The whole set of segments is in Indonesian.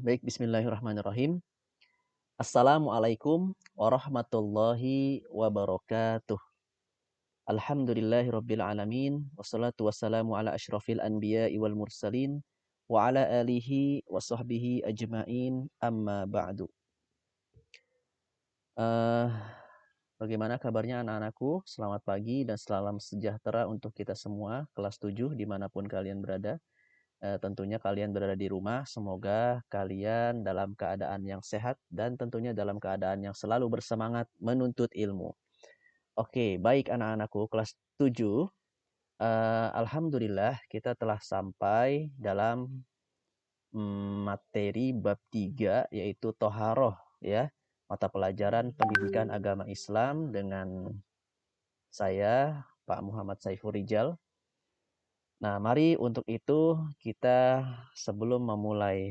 Baik, bismillahirrahmanirrahim. Assalamualaikum warahmatullahi wabarakatuh. Alhamdulillahirabbil alamin wassalatu wassalamu ala asyrafil anbiya'i wal mursalin wa ala alihi wa sahbihi ajmain amma ba'du. Eh, Bagaimana kabarnya anak-anakku? Selamat pagi dan salam sejahtera untuk kita semua kelas 7 dimanapun kalian berada. Tentunya kalian berada di rumah, semoga kalian dalam keadaan yang sehat dan tentunya dalam keadaan yang selalu bersemangat menuntut ilmu. Oke, baik anak-anakku kelas 7. Alhamdulillah kita telah sampai dalam materi bab 3 yaitu Toharoh ya. Mata pelajaran pendidikan agama Islam dengan saya Pak Muhammad Saiful Rijal. Nah, mari untuk itu kita sebelum memulai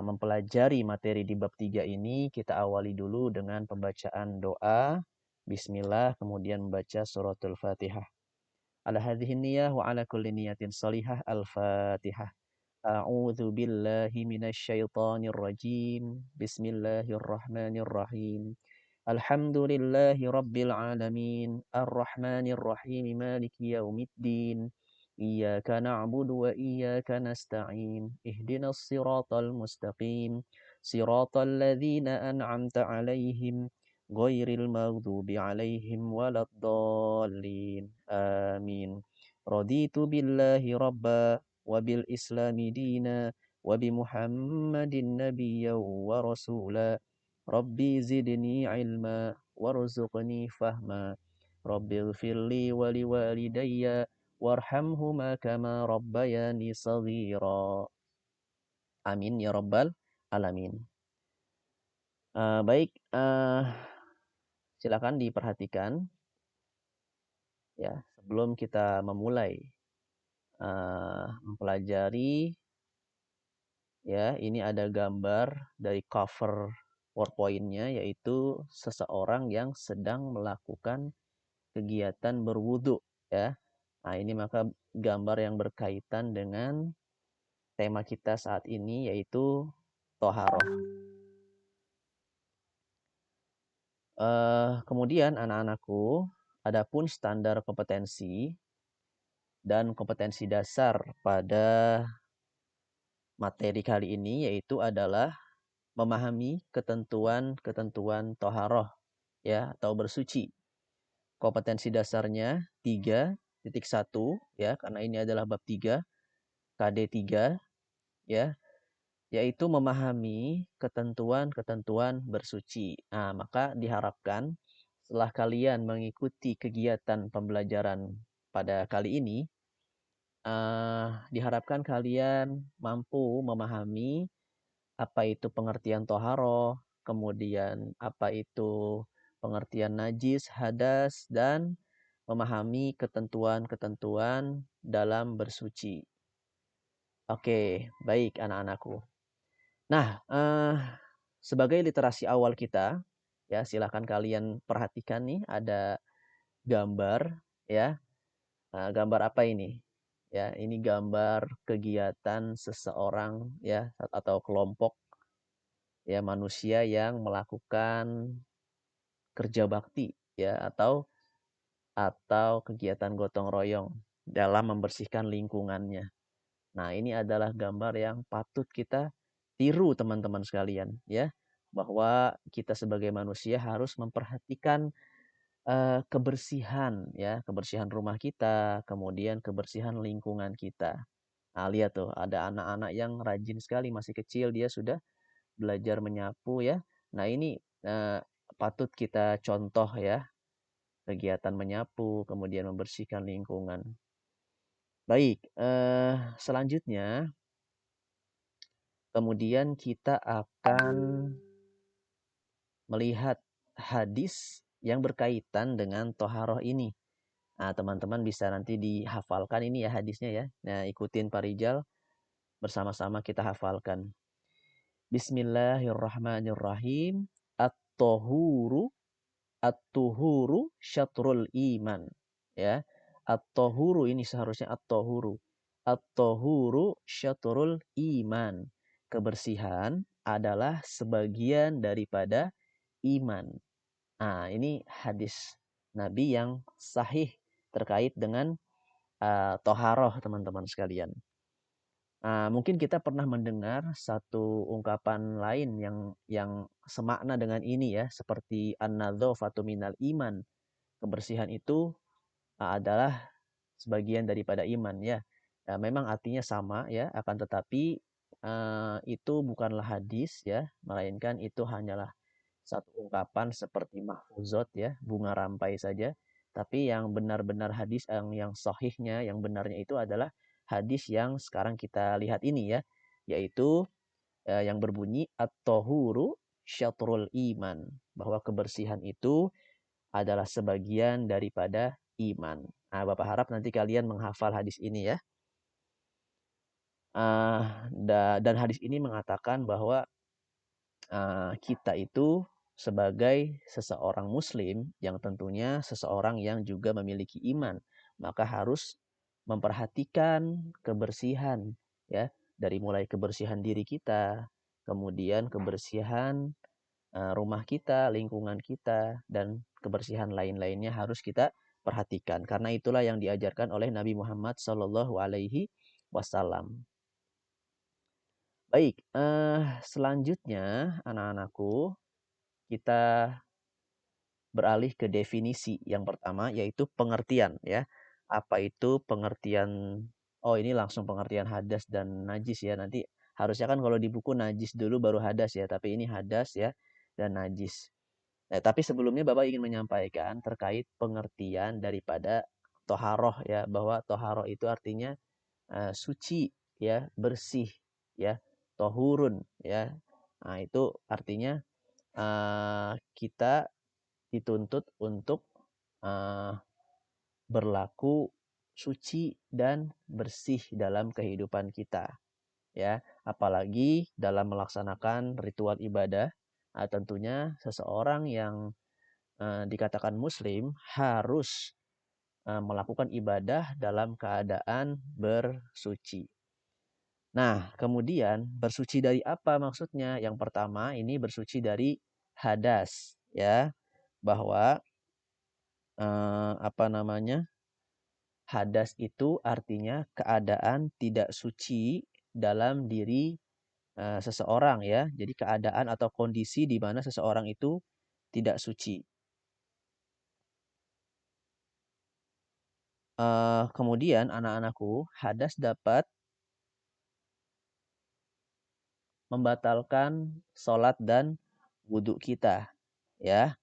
mempelajari materi di bab 3 ini, kita awali dulu dengan pembacaan doa, bismillah, kemudian membaca suratul Fatihah. Ala hadhihi niyah wa ala kulli niyatin salihah al-Fatihah. A'udzu billahi minasyaitonir rajim. Bismillahirrahmanirrahim. Alhamdulillahi rabbil alamin. Arrahmanir rahim. Maliki yaumiddin. Iyyaka na'budu wa iyyaka nasta'in. Ihdinas siratal mustaqim. Siratal ladzina an'amta 'alaihim ghairil maghdubi 'alaihim waladdallin. Amin. Raditu billahi rabba wa bil islami dina wa bi Muhammadin nabiyyan wa rasula. Rabbi zidni ilma warzuqni fahma. Rabbighfirli wa liwalidayya warhamhuma kama rabbayani shaghira. Amin ya rabbal alamin. Baik, silakan diperhatikan ya sebelum kita memulai mempelajari ya. Ini ada gambar dari cover PowerPoint-nya yaitu seseorang yang sedang melakukan kegiatan berwudu ya. Nah, ini maka gambar yang berkaitan dengan tema kita saat ini yaitu toharoh. Kemudian anak-anakku, adapun standar kompetensi dan kompetensi dasar pada materi kali ini yaitu adalah memahami ketentuan-ketentuan toharoh ya atau bersuci. Kompetensi dasarnya 3.1 ya, karena ini adalah bab 3 KD 3 ya, yaitu memahami ketentuan-ketentuan bersuci. Nah, maka diharapkan setelah kalian mengikuti kegiatan pembelajaran pada kali ini, diharapkan kalian mampu memahami apa itu pengertian toharoh, kemudian apa itu pengertian najis, hadas, dan memahami ketentuan-ketentuan dalam bersuci. Oke, baik anak-anakku. Nah, sebagai literasi awal kita, ya silahkan kalian perhatikan nih ada gambar, ya. Gambar apa ini? Ya, ini gambar kegiatan seseorang ya atau kelompok ya manusia yang melakukan kerja bakti ya atau kegiatan gotong royong dalam membersihkan lingkungannya. Nah, ini adalah gambar yang patut kita tiru teman-teman sekalian ya, bahwa kita sebagai manusia harus memperhatikan kebersihan ya, kebersihan rumah kita, kemudian kebersihan lingkungan kita. Nah, lihat tuh ada anak-anak yang rajin sekali masih kecil dia sudah belajar menyapu ya. Nah, ini patut kita contoh ya, kegiatan menyapu, kemudian membersihkan lingkungan. Baik, selanjutnya kemudian kita akan melihat hadis yang berkaitan dengan toharoh ini. Nah, teman-teman bisa nanti dihafalkan ini ya hadisnya ya. Nah, ikutin Pak Rijal, bersama-sama kita hafalkan. Bismillahirrahmanirrahim. At-tohuru At-tuhuru syatrul iman. Ya. At-tuhuru ini seharusnya at-tuhuru. At-tuhuru syatrul iman. kebersihan adalah sebagian daripada iman. Nah, ini hadis Nabi yang sahih terkait dengan toharoh, teman-teman sekalian. Mungkin kita pernah mendengar satu ungkapan lain yang semakna dengan ini ya, seperti an-nadzafatu minal iman. Kebersihan itu adalah sebagian daripada iman ya. Memang artinya sama ya, akan tetapi itu bukanlah hadis ya, melainkan itu hanyalah satu ungkapan seperti mahfuzot ya, bunga rampai saja. Tapi yang benar-benar hadis yang sahihnya, yang benarnya itu adalah hadis yang sekarang kita lihat ini ya, yaitu yang berbunyi at-tahuru syatrul iman, bahwa kebersihan itu adalah sebagian daripada iman. Nah, Bapak harap nanti kalian menghafal hadis ini ya. Dan hadis ini mengatakan bahwa kita itu sebagai seseorang muslim yang tentunya seseorang yang juga memiliki iman, maka harus memperhatikan kebersihan ya, dari mulai kebersihan diri kita, kemudian kebersihan rumah kita, lingkungan kita, dan kebersihan lain-lainnya harus kita perhatikan. Karena itulah yang diajarkan oleh Nabi Muhammad Shallallahu Alaihi Wasallam. Baik, selanjutnya anak-anakku, kita beralih ke definisi yang pertama, yaitu pengertian ya. Apa itu pengertian? Oh, ini langsung pengertian hadas dan najis ya. Nanti harusnya kan kalau di buku najis dulu baru hadas ya, tapi ini hadas ya dan najis. Nah, tapi sebelumnya Bapak ingin menyampaikan terkait pengertian daripada toharoh ya, bahwa toharoh itu artinya suci ya, bersih ya, tohurun ya. Nah, itu artinya kita dituntut untuk berlaku suci dan bersih dalam kehidupan kita ya, apalagi dalam melaksanakan ritual ibadah. Tentunya seseorang yang dikatakan muslim harus melakukan ibadah dalam keadaan bersuci. Nah, kemudian bersuci dari apa maksudnya? Yang pertama ini bersuci dari hadas ya, bahwa apa namanya? Hadas itu artinya keadaan tidak suci dalam diri seseorang ya. Jadi keadaan atau kondisi di mana seseorang itu tidak suci. Kemudian anak-anakku, hadas dapat membatalkan sholat dan wudhu kita ya.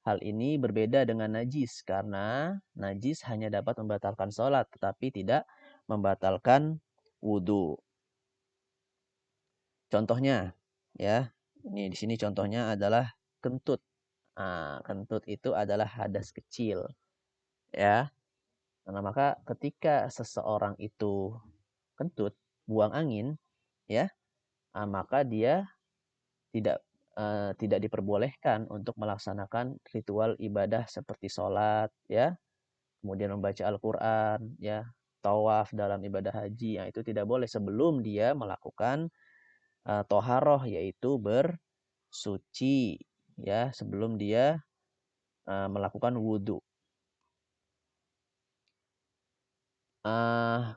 Hal ini berbeda dengan najis karena najis hanya dapat membatalkan sholat tetapi tidak membatalkan wudhu. Contohnya ya, ini di sini contohnya adalah kentut. Kentut itu adalah hadas kecil ya. Nah, maka ketika seseorang itu kentut, buang angin ya, maka dia tidak diperbolehkan untuk melaksanakan ritual ibadah seperti sholat ya, kemudian membaca Al-Quran ya, tawaf dalam ibadah haji. Itu tidak boleh sebelum dia melakukan toharoh, yaitu bersuci ya, sebelum dia melakukan wudhu.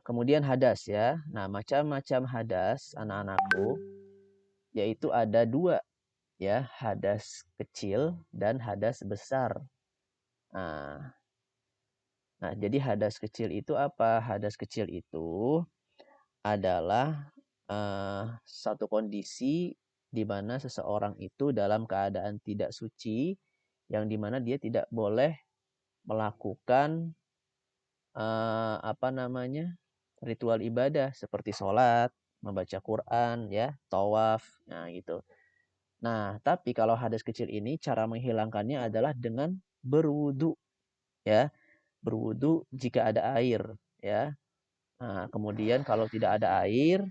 Kemudian hadas ya. Nah, macam-macam hadas anak-anakku, yaitu ada dua ya, hadas kecil dan hadas besar. Nah, jadi hadas kecil itu apa? Hadas kecil itu adalah satu kondisi di mana seseorang itu dalam keadaan tidak suci, yang di mana dia tidak boleh melakukan apa namanya, ritual ibadah seperti sholat, membaca Quran, ya, tawaf, nah gitu. Nah, tapi kalau hadas kecil ini cara menghilangkannya adalah dengan berwudu, ya, berwudu jika ada air, ya. Nah, kemudian kalau tidak ada air,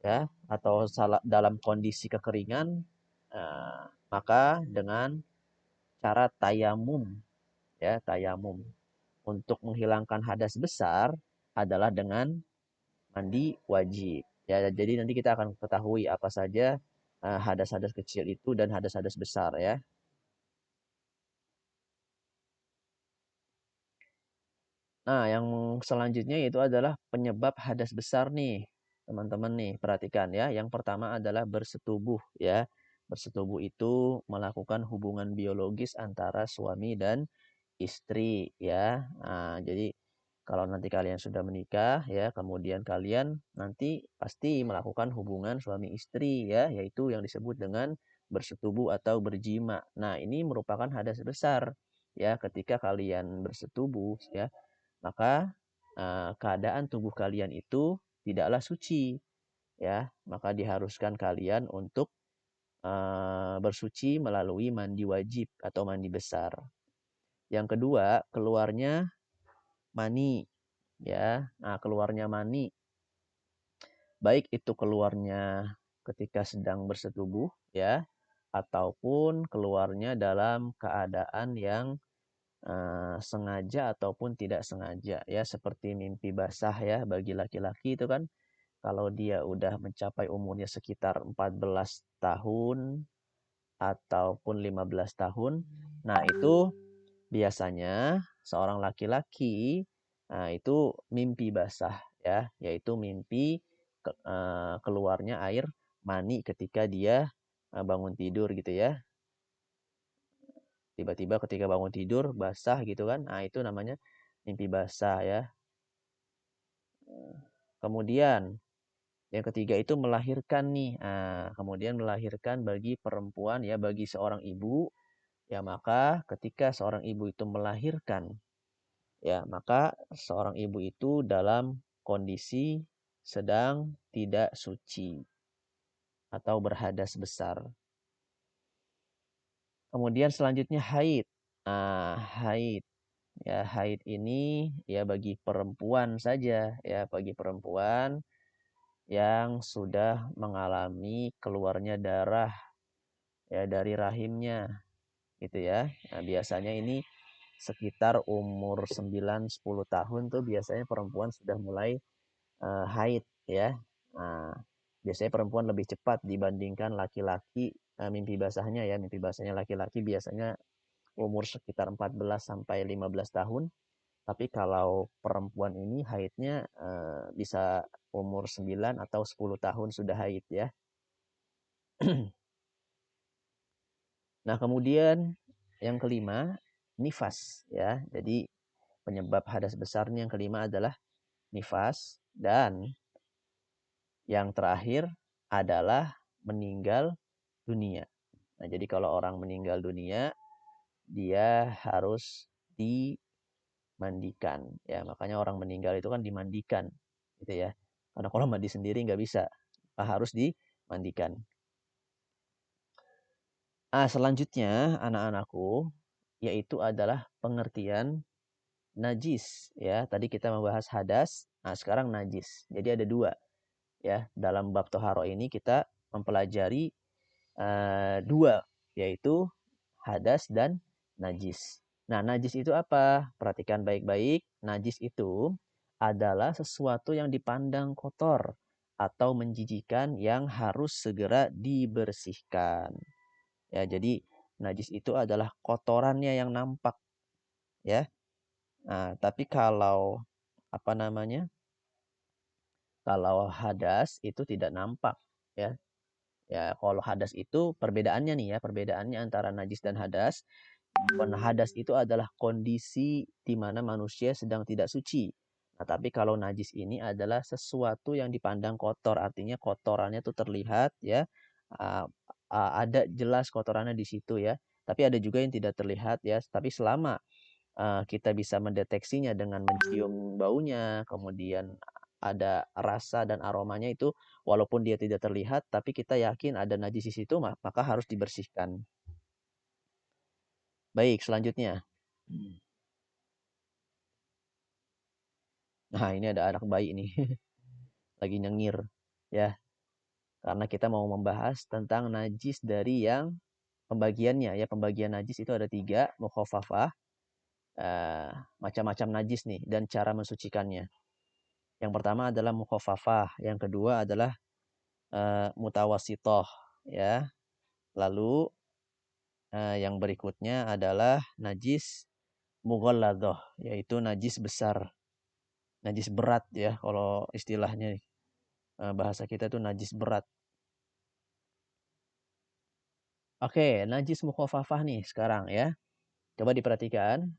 ya, atau dalam kondisi kekeringan, maka dengan cara tayamum, ya, tayamum. Untuk menghilangkan hadas besar adalah dengan mandi wajib. Ya, jadi nanti kita akan ketahui apa saja hadas-hadas kecil itu dan hadas-hadas besar ya. Nah, yang selanjutnya itu adalah penyebab hadas besar nih, teman-teman nih, perhatikan ya. Yang pertama adalah bersetubuh ya. Bersetubuh itu melakukan hubungan biologis antara suami dan istri ya. Nah, jadi kalau nanti kalian sudah menikah ya, kemudian kalian nanti pasti melakukan hubungan suami istri ya, yaitu yang disebut dengan bersetubuh atau berjima. Nah, ini merupakan hadas besar ya ketika kalian bersetubuh ya, maka keadaan tubuh kalian itu tidaklah suci ya, maka diharuskan kalian untuk bersuci melalui mandi wajib atau mandi besar. Yang kedua, keluarnya mani ya. Nah, keluarnya mani baik itu keluarnya ketika sedang bersetubuh ya, ataupun keluarnya dalam keadaan yang sengaja ataupun tidak sengaja ya, seperti mimpi basah ya. Bagi laki-laki itu kan kalau dia udah mencapai umurnya sekitar 14 tahun ataupun 15 tahun, nah itu biasanya seorang laki-laki, nah itu mimpi basah ya, yaitu mimpi keluarnya air mani ketika dia bangun tidur gitu ya. Tiba-tiba ketika bangun tidur basah gitu kan. Nah, itu namanya mimpi basah ya. Kemudian yang ketiga itu melahirkan nih. Nah, kemudian melahirkan bagi perempuan ya, bagi seorang ibu ya, maka ketika seorang ibu itu melahirkan ya, maka seorang ibu itu dalam kondisi sedang tidak suci atau berhadas besar. Kemudian selanjutnya haid. Nah, haid. Ya, haid ini ya bagi perempuan saja ya, bagi perempuan yang sudah mengalami keluarnya darah ya dari rahimnya gitu ya. Nah, biasanya ini sekitar umur 9-10 tahun tuh biasanya perempuan sudah mulai haid ya. Nah, biasanya perempuan lebih cepat dibandingkan laki-laki mimpi basahnya ya. Mimpi basahnya laki-laki biasanya umur sekitar 14 sampai 15 tahun. Tapi kalau perempuan ini haidnya bisa umur 9 atau 10 tahun sudah haid ya. Nah, kemudian yang kelima, nifas ya. Jadi penyebab hadas besarnya yang kelima adalah nifas, dan yang terakhir adalah meninggal dunia. Nah, jadi kalau orang meninggal dunia, dia harus dimandikan. Ya, makanya orang meninggal itu kan dimandikan, gitu ya. Karena kalau mandi sendiri nggak bisa, harus dimandikan. Selanjutnya anak-anakku, yaitu adalah pengertian najis. Ya, tadi kita membahas hadas, nah sekarang najis. Jadi ada dua. Ya, dalam bab toharo ini kita mempelajari dua, yaitu hadas dan najis. Nah, najis itu apa? Perhatikan baik-baik. Najis itu adalah sesuatu yang dipandang kotor atau menjijikan yang harus segera dibersihkan. Ya, jadi najis itu adalah kotorannya yang nampak, ya. Nah, tapi kalau apa namanya? Kalau hadas itu tidak nampak, ya. Ya, kalau hadas itu perbedaannya nih ya, perbedaannya antara najis dan hadas. Hadas itu adalah kondisi di mana manusia sedang tidak suci. Nah, tapi kalau najis ini adalah sesuatu yang dipandang kotor, artinya kotorannya itu terlihat ya, uh, ada jelas kotorannya di situ ya. Tapi ada juga yang tidak terlihat ya. Tapi selama kita bisa mendeteksinya dengan mencium baunya, kemudian ada rasa dan aromanya itu, walaupun dia tidak terlihat, tapi kita yakin ada najis di situ, maka harus dibersihkan. Baik, selanjutnya. Nah, ini ada anak bayi nih, lagi nyengir. Ya, karena kita mau membahas tentang najis dari yang pembagiannya. Ya, pembagian najis itu ada 3, mukhafafah, macam-macam najis nih, dan cara mensucikannya. Yang pertama adalah mukhafafah, yang kedua adalah mutawasitoh, ya. Lalu yang berikutnya adalah najis mughalladoh, yaitu najis besar, najis berat ya kalau istilahnya bahasa kita tuh najis berat. Oke, najis mukhafafah nih sekarang ya. Coba diperhatikan.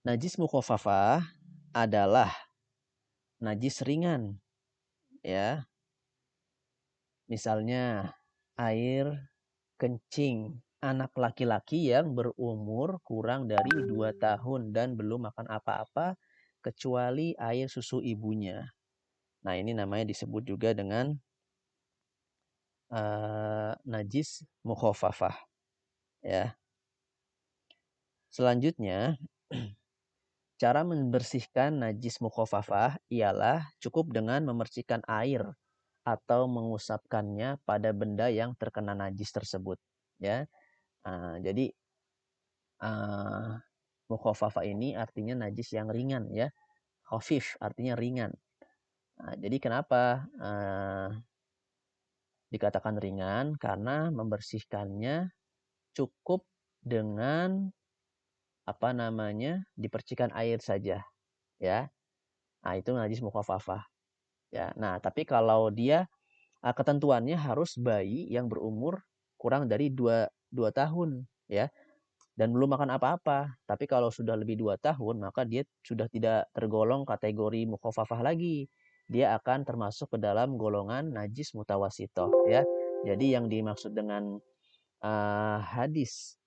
Najis mukhafafah adalah najis ringan ya. Misalnya air kencing anak laki-laki yang berumur kurang dari 2 tahun dan belum makan apa-apa kecuali air susu ibunya. Nah, ini namanya disebut juga dengan najis mukhafafah ya. Selanjutnya, cara membersihkan najis mukhafafah ialah cukup dengan memercikkan air atau mengusapkannya pada benda yang terkena najis tersebut ya. Jadi mukhafafah ini artinya najis yang ringan ya. Khafif artinya ringan. Nah, jadi kenapa dikatakan ringan? Karena membersihkannya cukup dengan dipercikan air saja ya. Nah, itu najis mukhafafah ya. Nah, tapi kalau dia ketentuannya harus bayi yang berumur kurang dari 2 tahun ya dan belum makan apa-apa. Tapi kalau sudah lebih 2 tahun maka dia sudah tidak tergolong kategori mukhafafah lagi. Dia akan termasuk ke dalam golongan najis mutawasitoh ya. Jadi yang dimaksud dengan hadis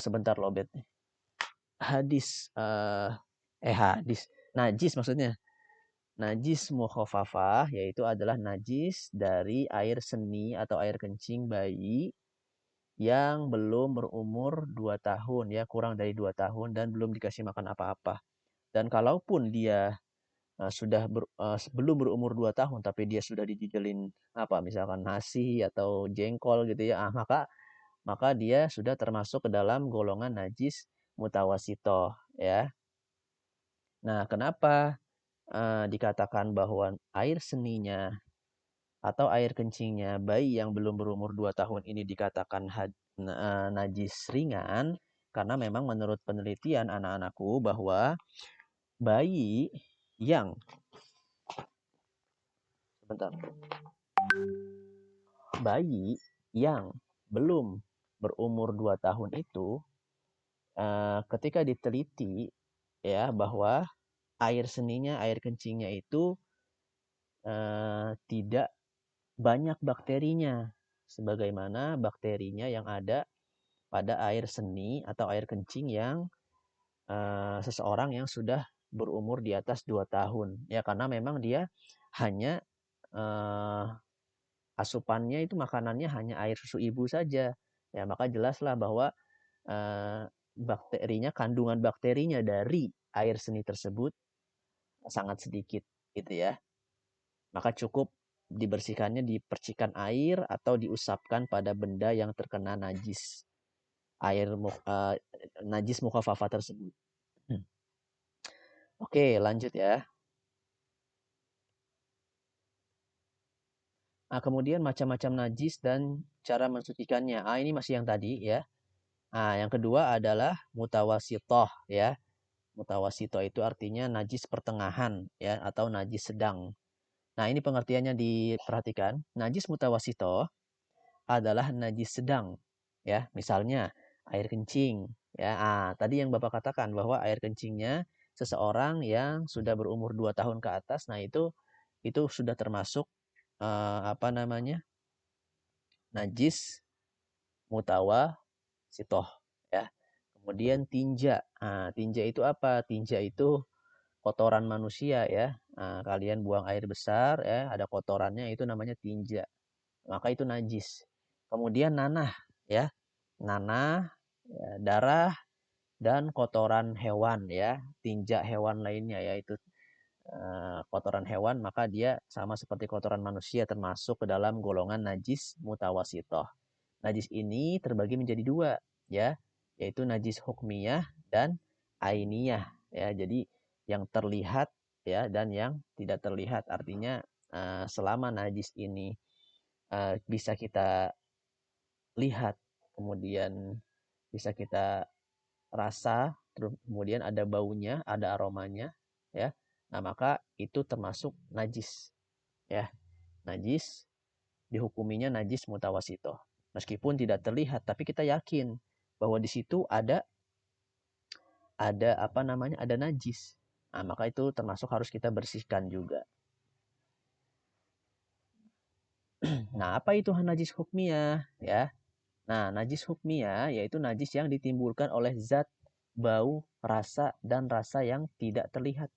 sebentar lobet. Hadis hadis najis maksudnya. Najis mukhafafah yaitu adalah najis dari air seni atau air kencing bayi yang belum berumur 2 tahun ya, kurang dari 2 tahun dan belum dikasih makan apa-apa. Dan kalaupun dia belum berumur 2 tahun tapi dia sudah dijijelin misalkan nasi atau jengkol gitu ya, maka dia sudah termasuk ke dalam golongan najis mutawasitoh ya. Nah, kenapa dikatakan bahwa air seninya atau air kencingnya bayi yang belum berumur 2 tahun ini dikatakan najis ringan? Karena memang menurut penelitian anak-anakku bahwa bayi yang sebentar, bayi yang belum berumur 2 tahun itu ketika diteliti ya bahwa air seninya, air kencingnya itu tidak banyak bakterinya sebagaimana bakterinya yang ada pada air seni atau air kencing yang seseorang yang sudah berumur di atas 2 tahun ya, karena memang dia hanya asupannya itu makanannya hanya air susu ibu saja ya, maka jelaslah bahwa kandungan bakterinya dari air seni tersebut sangat sedikit gitu ya. Maka cukup dibersihkannya dipercikan air atau diusapkan pada benda yang terkena najis najis mukhafafah tersebut. Oke, lanjut ya. Nah, kemudian macam-macam najis dan cara mensucikannya. Ini masih yang tadi ya. Nah, yang kedua adalah mutawasitoh ya. Mutawasitoh itu artinya najis pertengahan ya atau najis sedang. Nah, ini pengertiannya diperhatikan. Najis mutawasitoh adalah najis sedang ya. Misalnya air kencing ya. Tadi yang Bapak katakan bahwa air kencingnya seseorang yang sudah berumur 2 tahun ke atas, nah itu sudah termasuk najis mutawasitoh ya. Kemudian tinja. Tinja itu apa? Tinja itu kotoran manusia ya. Kalian buang air besar ya, ada kotorannya itu namanya tinja. Maka itu najis. Kemudian nanah ya. Nanah, ya, darah dan kotoran hewan ya. Tinja hewan lainnya yaitu kotoran hewan, maka dia sama seperti kotoran manusia termasuk ke dalam golongan najis mutawasitoh. Najis ini terbagi menjadi 2 ya, yaitu najis hukmiyah dan ainiyah ya. Jadi yang terlihat ya dan yang tidak terlihat. Artinya selama najis ini bisa kita lihat, kemudian bisa kita rasa, terus kemudian ada baunya, ada aromanya, ya. Nah, maka itu termasuk najis, ya. Najis dihukuminya najis mutawasito. Meskipun tidak terlihat, tapi kita yakin bahwa di situ ada apa namanya? Ada najis. Nah, maka itu termasuk harus kita bersihkan juga. Nah, apa itu najis hukmiyah, ya? Nah, najis hukmiyah yaitu najis yang ditimbulkan oleh zat, bau, rasa, dan rasa yang tidak terlihat.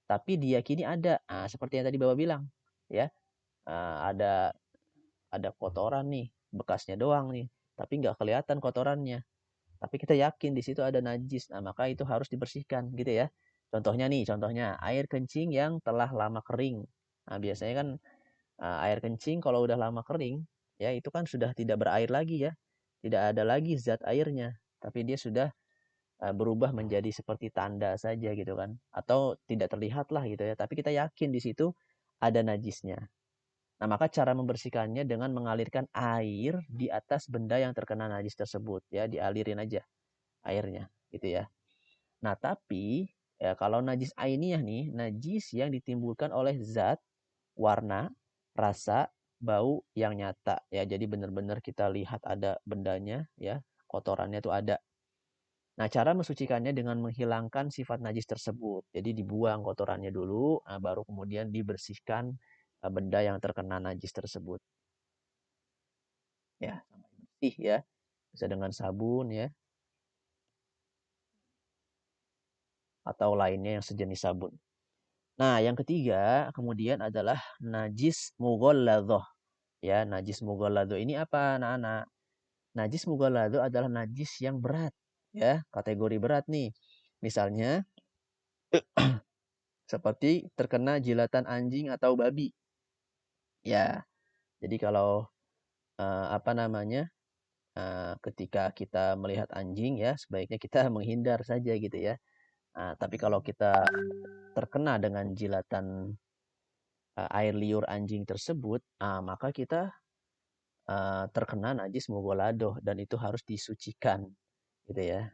Tapi diyakini ada. Nah, seperti yang tadi Bapak bilang, ya. Ada kotoran nih, bekasnya doang nih, tapi nggak kelihatan kotorannya. Tapi kita yakin di situ ada najis. Nah, maka itu harus dibersihkan, gitu ya. Contohnya air kencing yang telah lama kering. Nah, biasanya kan air kencing kalau udah lama kering, ya itu kan sudah tidak berair lagi ya. Tidak ada lagi zat airnya, tapi dia sudah berubah menjadi seperti tanda saja gitu kan. Atau tidak terlihat lah gitu ya, tapi kita yakin di situ ada najisnya. Nah, maka cara membersihkannya dengan mengalirkan air di atas benda yang terkena najis tersebut ya, dialirin aja airnya gitu ya. Nah, tapi ya kalau najis ainiyah nih, najis yang ditimbulkan oleh zat, warna, rasa, bau yang nyata ya. Jadi benar-benar kita lihat ada bendanya ya, kotorannya tuh ada. Nah, cara mensucikannya dengan menghilangkan sifat najis tersebut. Jadi dibuang kotorannya dulu, nah, baru kemudian dibersihkan benda yang terkena najis tersebut. Ya, sampai bersih ya. Bisa dengan sabun ya, atau lainnya yang sejenis sabun. Nah, yang ketiga kemudian adalah najis mughalladhah. Ya, najis mughalladhah ini apa, anak-anak? Najis mughalladhah adalah najis yang berat, ya, kategori berat nih. Misalnya seperti terkena jilatan anjing atau babi. Ya, jadi kalau apa namanya? Ketika kita melihat anjing ya, sebaiknya kita menghindar saja gitu ya. Nah, tapi kalau kita terkena dengan jilatan air liur anjing tersebut, maka kita terkena najis mughalladhah dan itu harus disucikan gitu ya.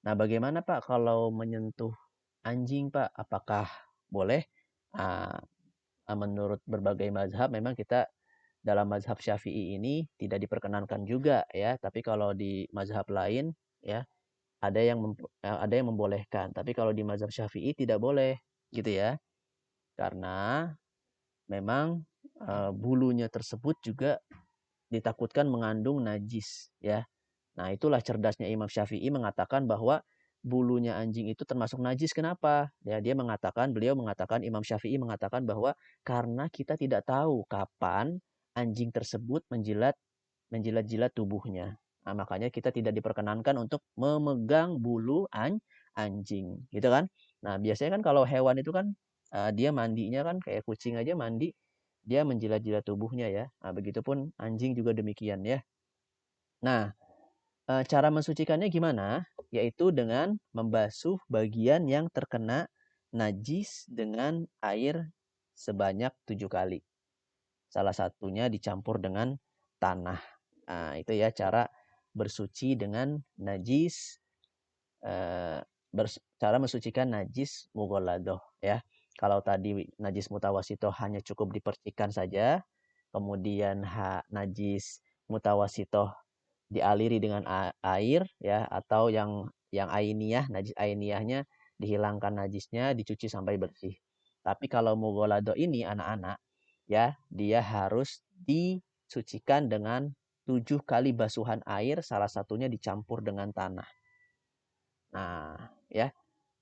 Nah, bagaimana Pak kalau menyentuh anjing Pak? Apakah boleh? Uh, Menurut berbagai mazhab memang kita dalam mazhab Syafi'i ini tidak diperkenankan juga ya, tapi kalau di mazhab lain ya ada yang membolehkan. Tapi kalau di mazhab Syafi'i tidak boleh gitu ya. Karena memang bulunya tersebut juga ditakutkan mengandung najis ya. Nah, itulah cerdasnya Imam Syafi'i mengatakan bahwa bulunya anjing itu termasuk najis. Kenapa? Ya, beliau mengatakan, Imam Syafi'i mengatakan bahwa karena kita tidak tahu kapan anjing tersebut menjilat-jilat tubuhnya. Nah, makanya kita tidak diperkenankan untuk memegang bulu anjing, gitu kan? Nah, biasanya kan kalau hewan itu kan dia mandinya kan kayak kucing aja mandi, dia menjilat-jilat tubuhnya ya. Nah, begitupun anjing juga demikian ya. Nah, cara mensucikannya gimana? Yaitu dengan membasuh bagian yang terkena najis dengan air sebanyak 7 kali. Salah satunya dicampur dengan tanah. Nah, itu ya cara bersuci dengan najis, eh, cara mensucikan najis mughalladhah ya. Kalau tadi najis mutawasito hanya cukup dipercikan saja, kemudian najis mutawasito dialiri dengan air ya, atau yang ainiyah, najis ainiyahnya dihilangkan najisnya, dicuci sampai bersih. Tapi kalau mughalladhah ini anak-anak ya, dia harus disucikan dengan 7 kali basuhan air, salah satunya dicampur dengan tanah. Nah, ya.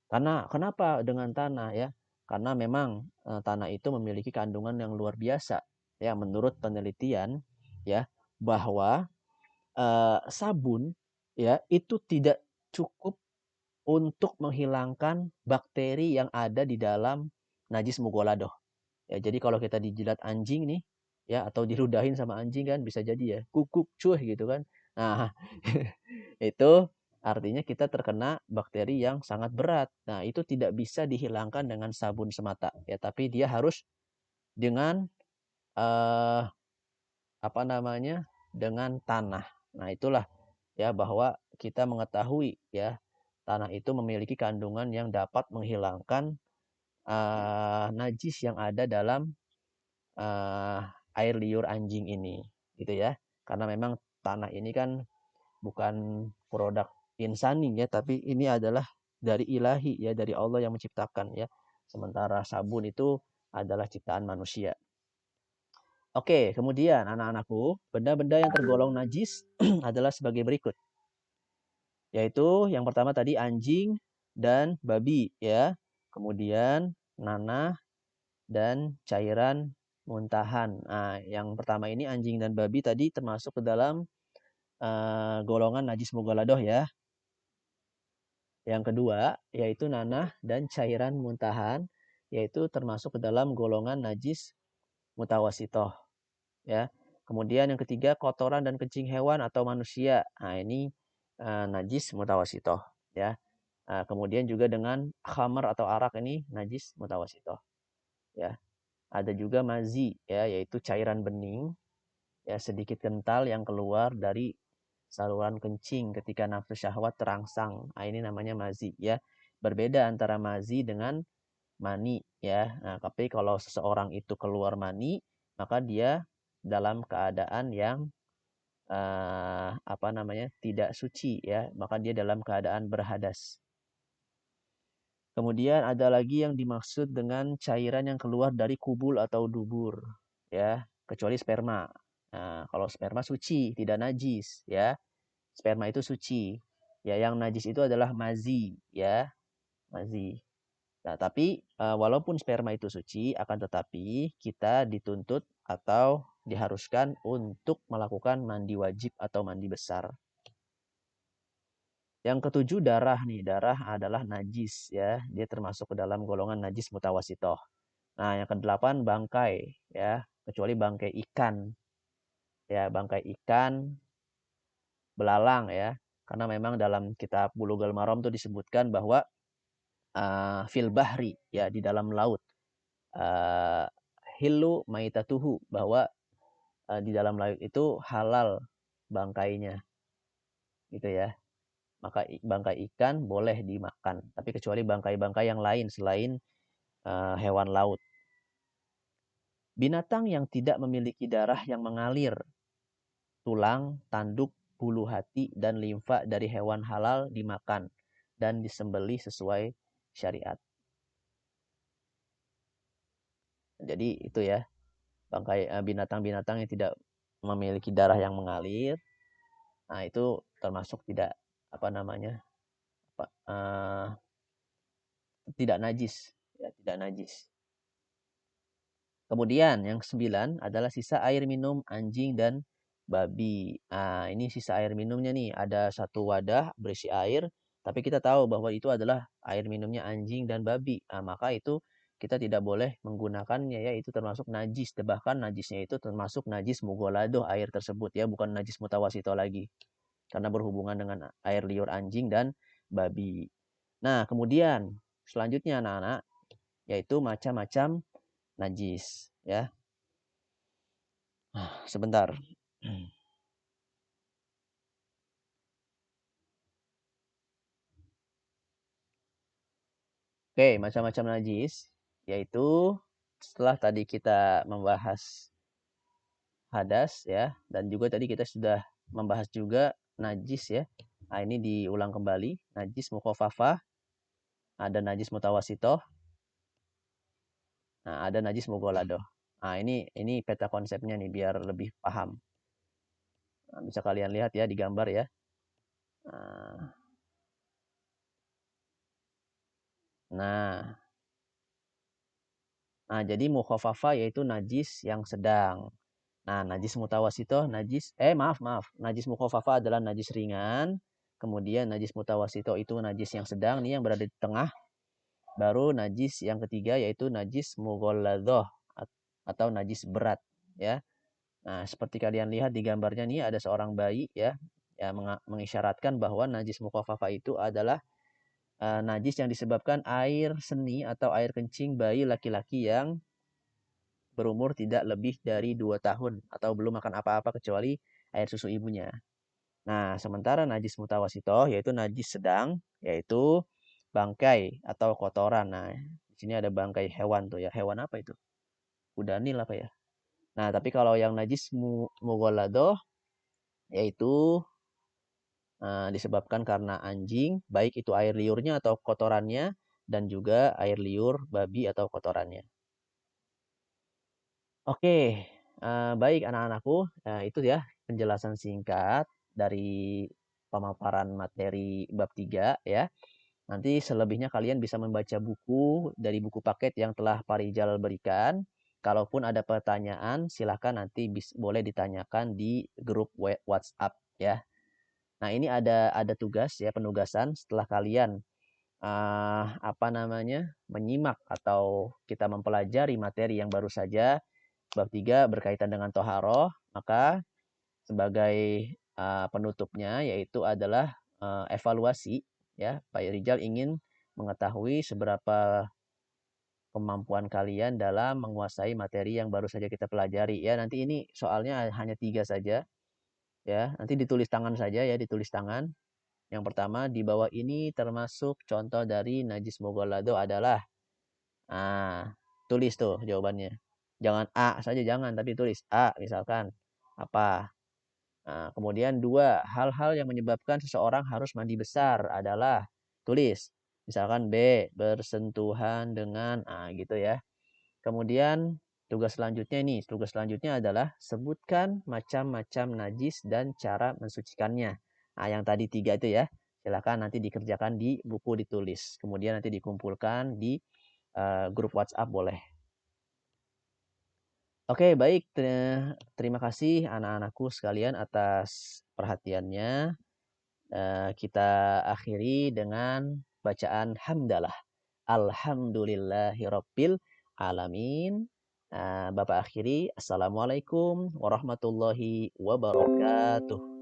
Karena kenapa dengan tanah ya? Karena memang tanah itu memiliki kandungan yang luar biasa. Ya, menurut penelitian ya, bahwa sabun ya itu tidak cukup untuk menghilangkan bakteri yang ada di dalam najis mughalladhah. Ya, jadi kalau kita dijilat anjing nih ya, atau diludahin sama anjing kan bisa jadi ya kukuk cuh gitu kan. Nah, itu artinya kita terkena bakteri yang sangat berat. Nah, itu tidak bisa dihilangkan dengan sabun semata ya, tapi dia harus dengan eh, apa namanya? Dengan tanah. Nah, itulah ya bahwa kita mengetahui ya tanah itu memiliki kandungan yang dapat menghilangkan najis yang ada dalam uh, air liur anjing ini, gitu ya. Karena memang tanah ini kan bukan produk insani ya, tapi ini adalah dari ilahi ya, dari Allah yang menciptakan ya. Sementara sabun itu adalah ciptaan manusia. Oke, kemudian anak-anakku, benda-benda yang tergolong najis adalah sebagai berikut. Yaitu yang pertama tadi anjing dan babi ya. Kemudian nanah dan cairan muntahan. Nah, yang pertama ini anjing dan babi tadi termasuk ke dalam golongan najis mughaladoh ya. Yang kedua yaitu nanah dan cairan muntahan, yaitu termasuk ke dalam golongan najis mutawasitoh ya. Kemudian yang ketiga kotoran dan kencing hewan atau manusia. Nah, ini najis mutawasitoh ya. Kemudian juga dengan khamar atau arak ini najis mutawasitoh ya. Ada juga mazi ya, yaitu cairan bening ya sedikit kental yang keluar dari saluran kencing ketika nafsu syahwat terangsang. Nah, ini namanya mazi ya. Berbeda antara mazi dengan mani ya. Nah, tapi kalau seseorang itu keluar mani, maka dia dalam keadaan yang apa namanya? Tidak suci ya, maka dia dalam keadaan berhadas. Kemudian ada lagi yang dimaksud dengan cairan yang keluar dari kubul atau dubur, ya, kecuali sperma. Nah, kalau sperma suci, tidak najis, ya. Sperma itu suci. Ya, yang najis itu adalah mazi, ya, mazi. Nah, tapi walaupun sperma itu suci, akan tetapi kita dituntut atau diharuskan untuk melakukan mandi wajib atau mandi besar. Yang ketujuh darah nih, darah adalah najis ya, dia termasuk ke dalam golongan najis mutawasitoh. Nah, yang kedelapan bangkai ya, kecuali bangkai ikan ya, bangkai ikan belalang ya, karena memang dalam kitab Bulughul Maram itu disebutkan bahwa fil bahri ya di dalam laut uh, hillu maitatuhu bahwa di dalam laut itu halal bangkainya gitu ya. Maka bangkai ikan boleh dimakan, tapi kecuali bangkai-bangkai yang lain selain hewan laut. Binatang yang tidak memiliki darah yang mengalir, tulang, tanduk, bulu hati, dan limfa dari hewan halal dimakan dan disembelih sesuai syariat. Jadi itu ya, bangkai binatang-binatang yang tidak memiliki darah yang mengalir, nah itu termasuk tidak apa namanya, apa, tidak najis, ya tidak najis. Kemudian yang ke-9 adalah sisa air minum anjing dan babi. Nah, ini sisa air minumnya nih. Ada satu wadah berisi air, tapi kita tahu bahwa itu adalah air minumnya anjing dan babi. Nah, maka itu kita tidak boleh menggunakannya ya. Itu termasuk najis. Bahkan najisnya itu termasuk najis mughalladhoh air tersebut ya, bukan najis mutawasito lagi. Karena berhubungan dengan air liur anjing dan babi. Nah, kemudian selanjutnya anak-anak yaitu macam-macam najis ya. Sebentar. Oke, macam-macam najis yaitu setelah tadi kita membahas hadas ya, dan juga tadi kita sudah membahas juga najis ya. Nah, ini diulang kembali, najis mukhafafah, ada najis mutawasitoh, nah ada najis mughaladoh. Nah, ini peta konsepnya nih biar lebih paham. Nah, bisa kalian lihat ya di gambar ya. Nah, nah, jadi mukhafafah yaitu najis yang sedang. Nah, najis mutawasitoh, najis mukhafafah adalah najis ringan. Kemudian najis mutawasitoh itu najis yang sedang, nih yang berada di tengah. Baru najis yang ketiga yaitu najis mughalladhoh atau najis berat, ya. Nah, seperti kalian lihat di gambarnya nih ada seorang bayi ya ya mengisyaratkan bahwa najis mukhafafah itu adalah najis yang disebabkan air seni atau air kencing bayi laki-laki yang berumur tidak lebih dari 2 tahun atau belum makan apa-apa kecuali air susu ibunya. Nah, sementara najis mutawasitoh yaitu najis sedang, yaitu bangkai atau kotoran. Nah, di sini ada bangkai hewan tuh ya. Hewan apa itu? Kudanil apa ya? Nah, tapi kalau yang najis mughaladoh yaitu disebabkan karena anjing, baik itu air liurnya atau kotorannya dan juga air liur babi atau kotorannya. Oke, baik anak-anakku, itu ya penjelasan singkat dari pemaparan materi bab 3 ya. Nanti selebihnya kalian bisa membaca buku dari buku paket yang telah Parijal berikan. Kalaupun ada pertanyaan, silahkan nanti boleh ditanyakan di grup WhatsApp ya. Nah, ini ada tugas ya, penugasan setelah kalian apa namanya? Menyimak atau kita mempelajari materi yang baru saja bab 3 berkaitan dengan toharoh, maka sebagai penutupnya yaitu adalah evaluasi ya. Pak Rizal ingin mengetahui seberapa kemampuan kalian dalam menguasai materi yang baru saja kita pelajari ya. Nanti ini soalnya hanya 3 saja ya. Nanti ditulis tangan saja ya, ditulis tangan. Yang pertama di bawah ini termasuk contoh dari najis mughalladho adalah tulis tuh jawabannya. Jangan A saja jangan, tapi tulis A misalkan apa. Nah, kemudian 2 hal-hal yang menyebabkan seseorang harus mandi besar adalah tulis. Misalkan B, bersentuhan dengan gitu ya. Kemudian tugas selanjutnya adalah sebutkan macam-macam najis dan cara mensucikannya. Nah, yang tadi 3 itu ya. Silakan nanti dikerjakan di buku ditulis. Kemudian nanti dikumpulkan di grup WhatsApp boleh. Oke, baik. Terima kasih anak-anakku sekalian atas perhatiannya. Kita akhiri dengan bacaan hamdalah. Alhamdulillahirabbil alamin. Bapak akhiri. Assalamualaikum warahmatullahi wabarakatuh.